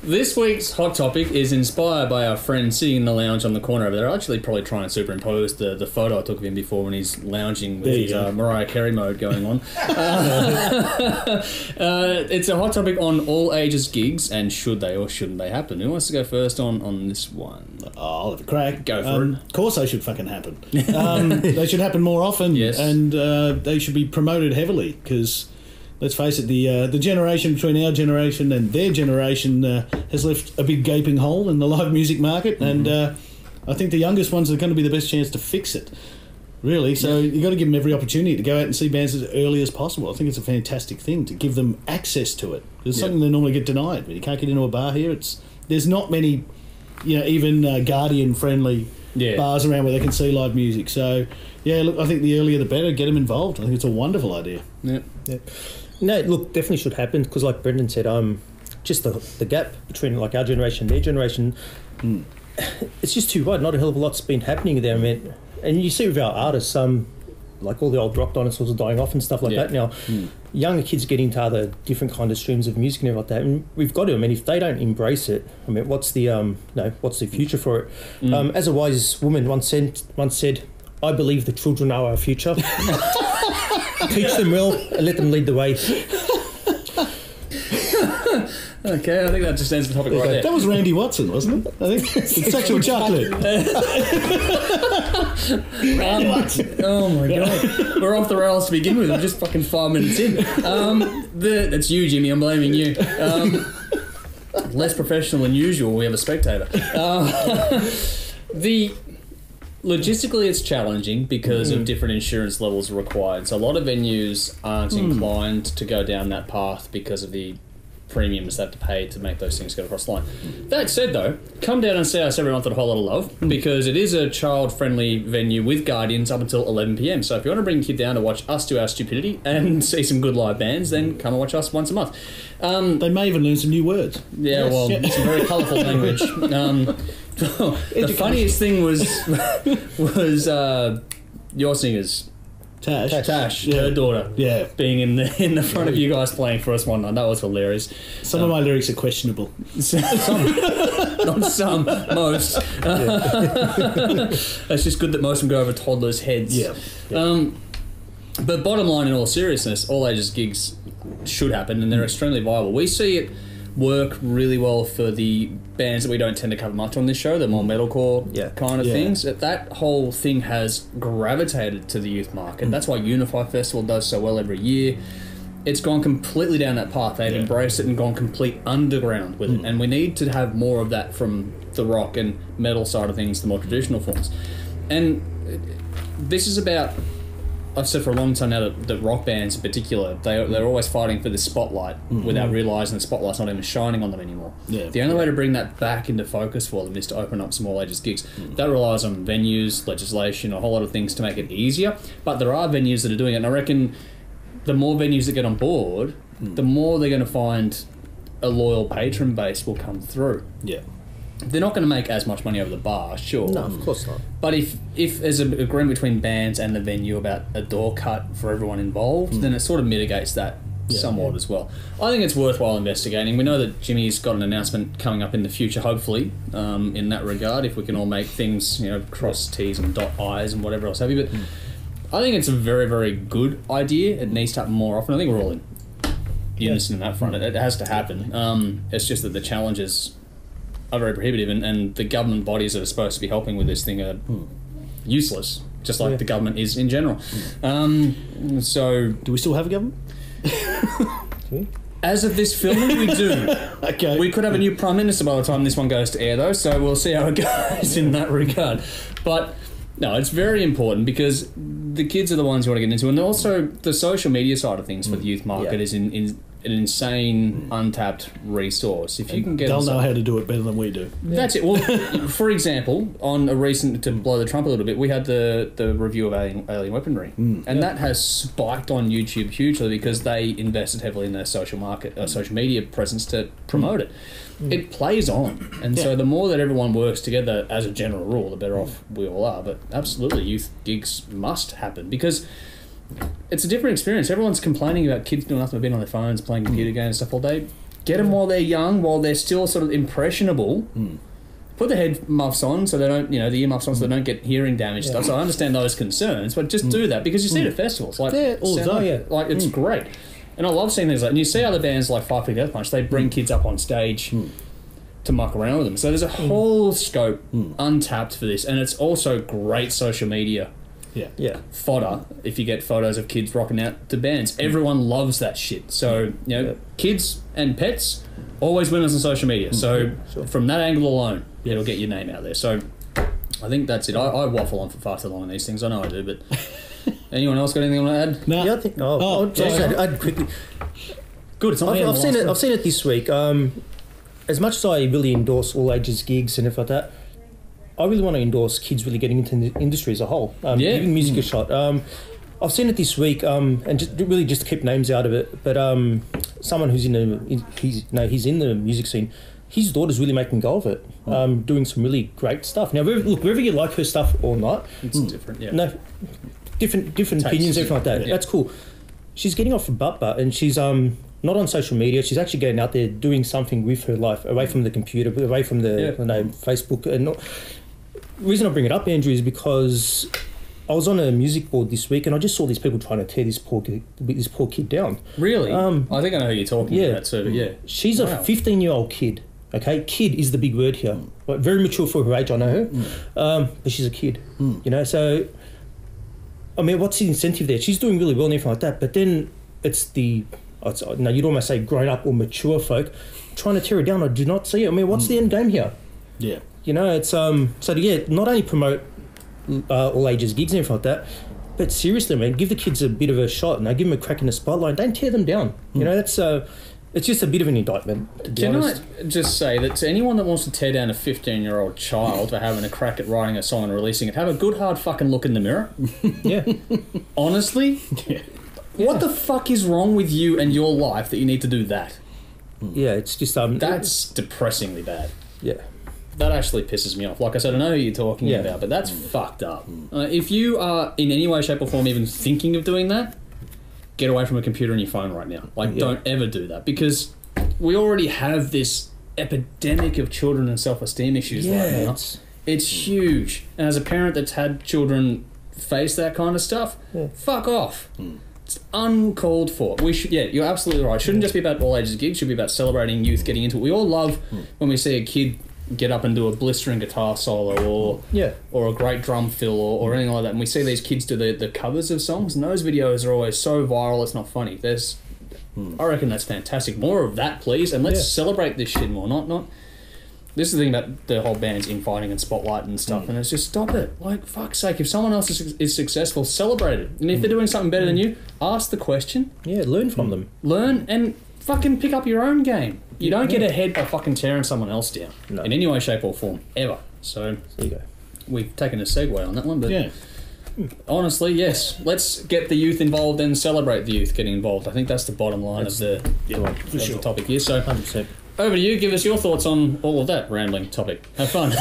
This week's hot topic is inspired by our friend sitting in the lounge on the corner over there. I'll actually probably try and superimpose the photo I took of him before when he's lounging with his Mariah Carey mode going on. It's a hot topic on all ages gigs and should they or shouldn't they happen. Who wants to go first on this one? I'll have a crack. Go for it. Of course they should fucking happen. They should happen more often. Yes. And they should be promoted heavily because... Let's face it, the generation between our generation and their generation has left a big gaping hole in the live music market, and I think the youngest ones are going to be the best chance to fix it, really. So you've got to give them every opportunity to go out and see bands as early as possible. I think it's a fantastic thing to give them access to it. It's something they normally get denied. You can't get into a bar here. There's not many, even Guardian-friendly bars around where they can see live music. So, look, I think the earlier the better. Get them involved. I think it's a wonderful idea. Yeah. No, look, definitely should happen because, like Brendan said, just the gap between like our generation and their generation, it's just too wide. Not a hell of a lot's been happening there, man. And you see with our artists, like all the old rock dinosaurs are dying off and stuff like that now. Younger kids get into other different kind of streams of music and everything like that, and we've got to. I mean, if they don't embrace it, I mean, what's the future for it? As a wise woman once said, "I believe the children are our future." Teach them well and let them lead the way. Okay, I think that just ends the topic right there. That was Randy Watson, wasn't it? I think it's sexual chocolate. Randy Watson. Oh my god, we're off the rails to begin with. We're just fucking 5 minutes in. That's you, Jimmy. I'm blaming you. Less professional than usual. We have a spectator. Logistically, it's challenging because of different insurance levels required. So a lot of venues aren't inclined to go down that path because of the premiums they have to pay to make those things go across the line. That said, though, come down and see us every month at a whole lot of love because it is a child-friendly venue with Guardians up until 11 p.m. So if you want to bring a kid down to watch us do our stupidity and see some good live bands, then come and watch us once a month. They may even learn some new words. Yeah, well, it's a very colourful language. The funniest thing was your singers, Tash, her daughter, being in the front of you guys playing for us one night. That was hilarious. Some of my lyrics are questionable. Not some, most. It's just good that most of them go over toddlers' heads. But bottom line, in all seriousness, all ages gigs should happen, and they're extremely viable. We see it work really well for the bands that we don't tend to cover much on this show, the more metalcore kind of things. That whole thing has gravitated to the youth market. That's why Unify Festival does so well every year. It's gone completely down that path. They've embraced it and gone complete underground with it. And we need to have more of that from the rock and metal side of things, the more traditional forms. And this is about... I've said for a long time now that rock bands in particular, they're always fighting for the spotlight without realising the spotlight's not even shining on them anymore. The only way to bring that back into focus for them is to open up some all ages gigs. That relies on venues, legislation, a whole lot of things to make it easier, but there are venues that are doing it, and I reckon the more venues that get on board, the more they're going to find a loyal patron base will come through. They're not going to make as much money over the bar, sure. No, of course not. But if there's an agreement between bands and the venue about a door cut for everyone involved, then it sort of mitigates that somewhat as well. I think it's worthwhile investigating. We know that Jimmy's got an announcement coming up in the future, hopefully, in that regard, if we can all make things, cross T's and dot I's and whatever else have you. But I think it's a very, very good idea. It needs to happen more often. I think we're all in unison in that front. It has to happen. It's just that the challenges are very prohibitive, and the government bodies that are supposed to be helping with this thing are useless, just like the government is in general. So, do we still have a government? As of this filming, we do. Okay. We could have a new Prime Minister by the time this one goes to air, though, so we'll see how it goes in that regard. But, no, it's very important because the kids are the ones you want to get into, and also the social media side of things for the youth market is an insane, untapped resource. If you can get... They'll know how to do it better than we do. That's it. Well, for example, on a recent, to blow the trumpet a little bit, we had the review of Alien Weaponry, and that has spiked on YouTube hugely because they invested heavily in their social media presence to promote it. It plays on, and so the more that everyone works together as a general rule, the better off we all are. But absolutely, youth gigs must happen because it's a different experience. Everyone's complaining about kids doing nothing but being on their phones, playing computer games and stuff all day. Get them while they're young, while they're still sort of impressionable. Put the head muffs on so they don't, the earmuffs on so they don't get hearing damage stuff. So I understand those concerns, but just do that because you see it at festivals. Like, all the time. Like it's great. And I love seeing things like, and you see other bands like Five Finger Death Punch, they bring kids up on stage to muck around with them. So there's a whole scope untapped for this, and it's also great social media fodder if you get photos of kids rocking out to bands. Everyone loves that shit. So, kids and pets, always winners on social media. So from that angle alone, it'll get your name out there. So I think that's it. I waffle on for far too long on these things. I know I do, but anyone else got anything on to add? No. Yeah, I think. I'd quickly. Good. It's not I've seen it. I've seen it this week. As much as I really endorse all ages gigs and everything like that, I really want to endorse kids really getting into the industry as a whole. Giving music a shot. I've seen it this week, and just to keep names out of it. But someone who's he's in the music scene. His daughter's really making go of it, doing some really great stuff. Now, whether you like her stuff or not, it's different. Yeah. No, different opinions, everything like that. Yeah. That's cool. She's getting off her butt, and she's not on social media. She's actually getting out there doing something with her life, away from the computer, away from the Facebook. And the reason I bring it up, Andrew, is because I was on a music board this week and I just saw these people trying to tear this poor kid down. Really? I think I know who you're talking about too. Yeah. She's a 15-year-old kid. Okay, kid is the big word here. Like, very mature for her age, I know her, but she's a kid. So I mean, what's the incentive there? She's doing really well and everything like that, but then it's you'd almost say grown up or mature folk trying to tear it down. I do not see it. I mean, what's the end game here? Yeah. It's not only promote all ages gigs and everything like that, but seriously, man, give the kids a bit of a shot and give them a crack in the spotlight. Don't tear them down. That's it's just a bit of an indictment, to be honest. Can I just say that to anyone that wants to tear down a 15-year-old child for having a crack at writing a song and releasing it, have a good hard fucking look in the mirror. Yeah. Honestly? Yeah. What the fuck is wrong with you and your life that you need to do that? Yeah, it's just... that's depressingly bad. Yeah. That actually pisses me off. Like I said, I know who you're talking about, but that's fucked up. If you are in any way, shape or form even thinking of doing that, get away from a computer and your phone right now. Don't ever do that, because we already have this epidemic of children and self-esteem issues right now. It's huge. And as a parent that's had children face that kind of stuff, fuck off. It's uncalled for. We should, you're absolutely right. It shouldn't just be about all ages gigs. It should be about celebrating youth getting into it. We all love when we see a kid get up and do a blistering guitar solo or a great drum fill or anything like that. And we see these kids do the covers of songs, and those videos are always so viral it's not funny. I reckon that's fantastic. More of that, please, and let's celebrate this shit more. Not. This is the thing about the whole band's infighting and spotlight and stuff, and it's just stop it. Like, fuck's sake, if someone else is successful, celebrate it. And if they're doing something better than you, ask the question. Yeah, learn from them. Learn and fucking pick up your own game. You don't get ahead by fucking tearing someone else down in any way, shape or form, ever. So there you go. We've taken a segue on that one, but honestly, yes, let's get the youth involved and celebrate the youth getting involved. I think that's the bottom line of the topic here. So 100%. Over to you. Give us your thoughts on all of that rambling topic. Have fun.